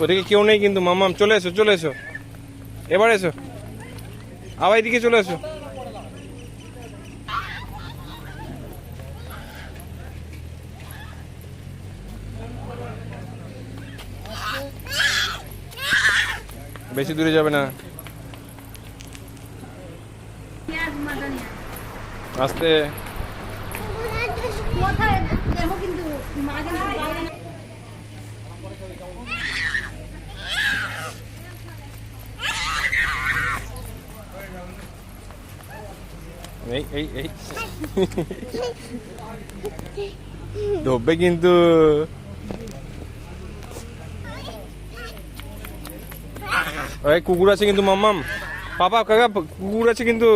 ওদিকে কেউ নেই কিন্তু মাম্মাম, চলে এসো চলে এসো, এবার এসো, আবার এদিকে চলে এসো। বেশি দূরে যাবে না, আস্তে। এই এই এই ঢোকবে কিন্তু। ওই কুকুর আছে কিন্তু মাম্মাম, পাপা কাকা কুকুর আছে কিন্তু।